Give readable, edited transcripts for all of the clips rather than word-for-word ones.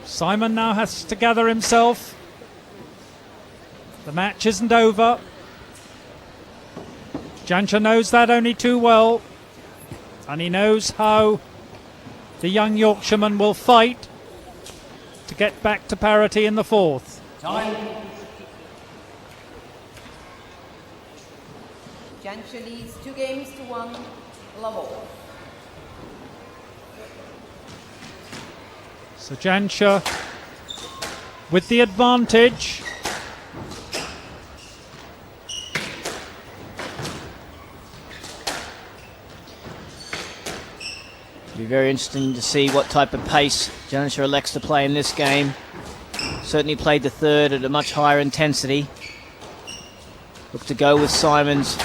Simon now has to gather himself. The match isn't over. Jansher knows that only too well. And he knows how the young Yorkshireman will fight to get back to parity in the fourth. Time. Jansher leads 2-1, love all. So Jansher with the advantage. It'll be very interesting to see what type of pace Jansher elects to play in this game. Certainly played the third at a much higher intensity. Look to go with Simon's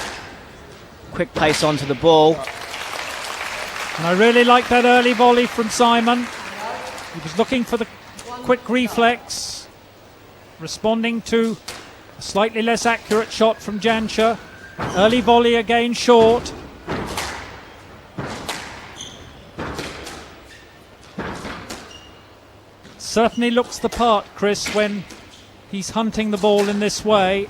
quick pace onto the ball. And I really like that early volley from Simon. He was looking for the quick reflex, responding to a slightly less accurate shot from Jansher. Early volley again short. Certainly looks the part, Chris, when he's hunting the ball in this way.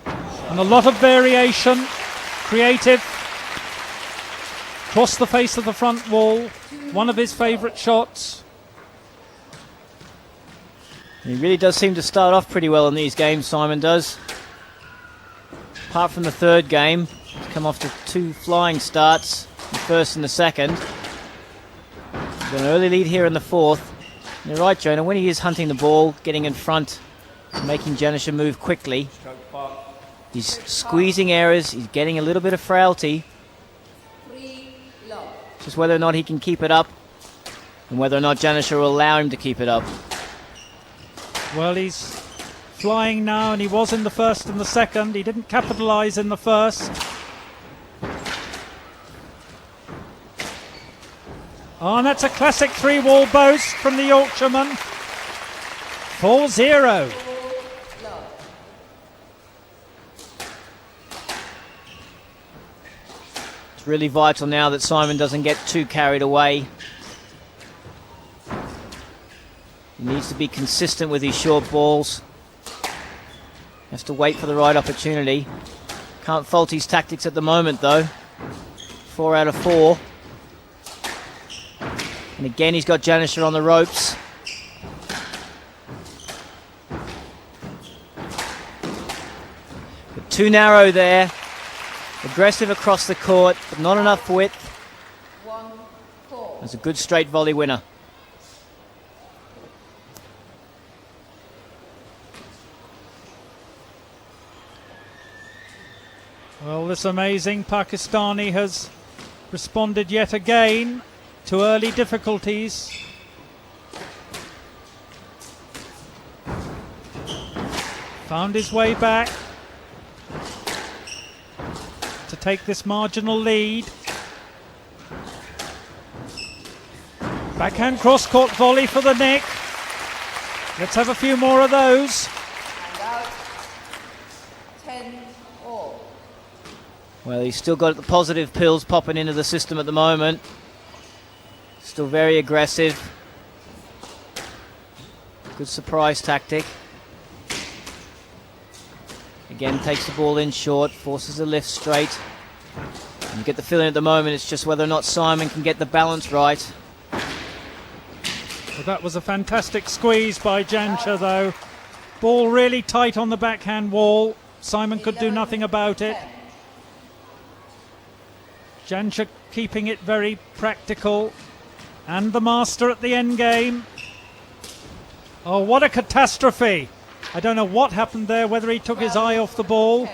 And a lot of variation, creative, across the face of the front wall, one of his favourite shots. He really does seem to start off pretty well in these games, Simon does. Apart from the third game, he's come off to 2 flying starts, the first and the second. He's got an early lead here in the fourth. And you're right, Jonah, when he is hunting the ball, getting in front, making Jansher move quickly, he's squeezing errors, he's getting a little bit of frailty. Just whether or not he can keep it up, and whether or not Jansher will allow him to keep it up. Well, he's flying now, and he was in the first and the second. He didn't capitalise in the first. Oh, and that's a classic 3-wall boast from the Yorkshireman. 4-0. It's really vital now that Simon doesn't get too carried away. He needs to be consistent with his short balls. Has to wait for the right opportunity. Can't fault his tactics at the moment, though. 4 out of 4. And again, he's got Jansher on the ropes. But too narrow there. Aggressive across the court, but not enough width. That's a good straight volley winner. Well, this amazing Pakistani has responded yet again to early difficulties. Found his way back to take this marginal lead. Backhand cross-court volley for the nick. Let's have a few more of those. Well, he's still got the positive pills popping into the system at the moment. Still very aggressive. Good surprise tactic. Again, takes the ball in short, forces a lift straight. And you get the feeling at the moment it's just whether or not Simon can get the balance right. Well, that was a fantastic squeeze by Jansher, though. Ball really tight on the backhand wall. Simon could do nothing about it. Jansher keeping it very practical. And the master at the end game. Oh, what a catastrophe. I don't know what happened there, whether he took his eye off the ball.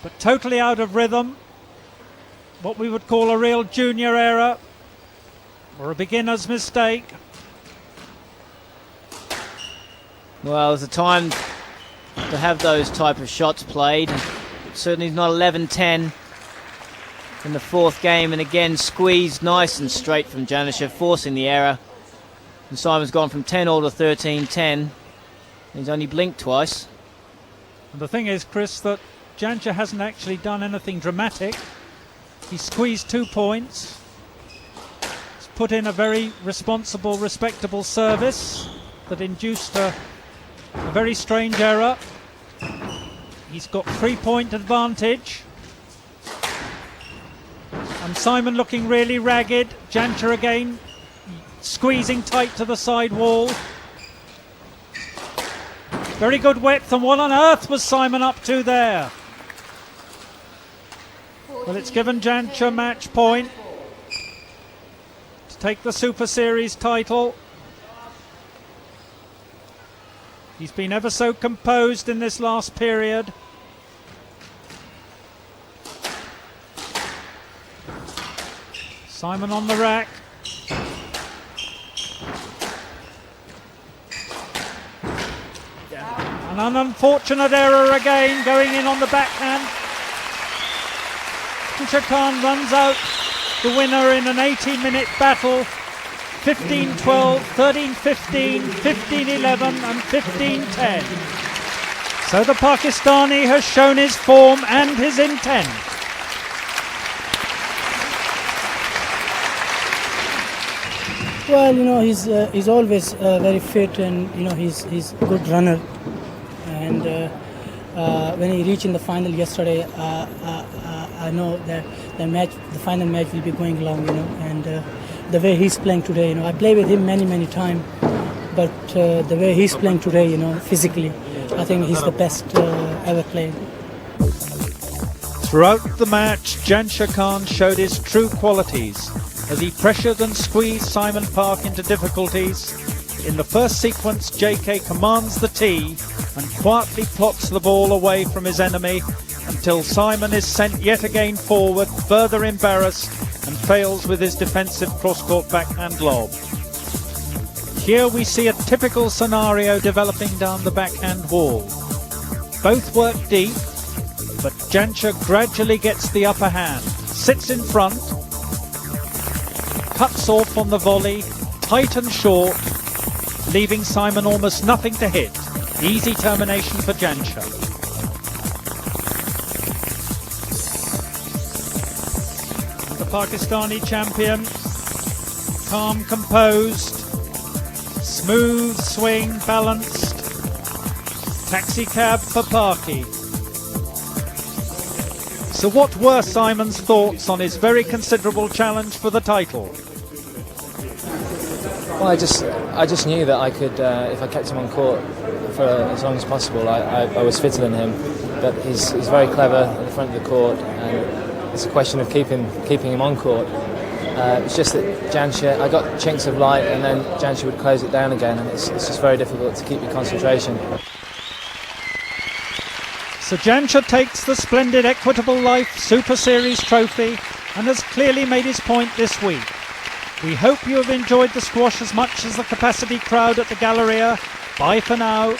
But totally out of rhythm. What we would call a real junior error. Or a beginner's mistake. Well, there's a time to have those type of shots played. Certainly not 11-10. In the fourth game, and again squeezed nice and straight from Jansher, forcing the error. And Simon's gone from 10-all to 13-10. He's only blinked twice. And the thing is, Chris, that Jansher hasn't actually done anything dramatic. He squeezed 2 points. He's put in a very responsible, respectable service that induced a very strange error. He's got 3-point advantage. And Simon looking really ragged. Jansher again squeezing tight to the side wall. Very good width, and what on earth was Simon up to there? Well, it's given Jansher match point to take the Super Series title. He's been ever so composed in this last period. Simon on the rack. An unfortunate error again, going in on the backhand. Jansher Khan runs out the winner in an 18-minute battle. 15-12, 13-15, 15-11 and 15-10. So the Pakistani has shown his form and his intent. Well, he's always very fit, and he's a good runner. And when he reached in the final yesterday, I know that the final match will be going long. And the way he's playing today, I play with him many times, but the way he's playing today, physically, I think he's the best ever played. Throughout the match, Jansher Khan showed his true qualities as he pressured and squeezed Simon Parke into difficulties. In the first sequence, JK commands the tee and quietly plots the ball away from his enemy until Simon is sent yet again forward, further embarrassed, and fails with his defensive cross-court backhand lob. Here we see a typical scenario developing down the backhand wall. Both work deep, but Jansher gradually gets the upper hand, sits in front, cuts off on the volley, tight and short, leaving Simon almost nothing to hit. Easy termination for Jansher. The Pakistani champion, calm, composed, smooth swing, balanced. Taxi cab for Parke. So what were Simon's thoughts on his very considerable challenge for the title? Well, I just knew that I could, if I kept him on court for as long as possible, I was fitter than him. But he's very clever at the front of the court, and it's a question of keeping him on court. It's just that Jansher, I got chinks of light, and then Jansher would close it down again, and it's just very difficult to keep your concentration. So Jansher takes the splendid Equitable Life Super Series trophy and has clearly made his point this week. We hope you have enjoyed the squash as much as the capacity crowd at the Galleria. Bye for now.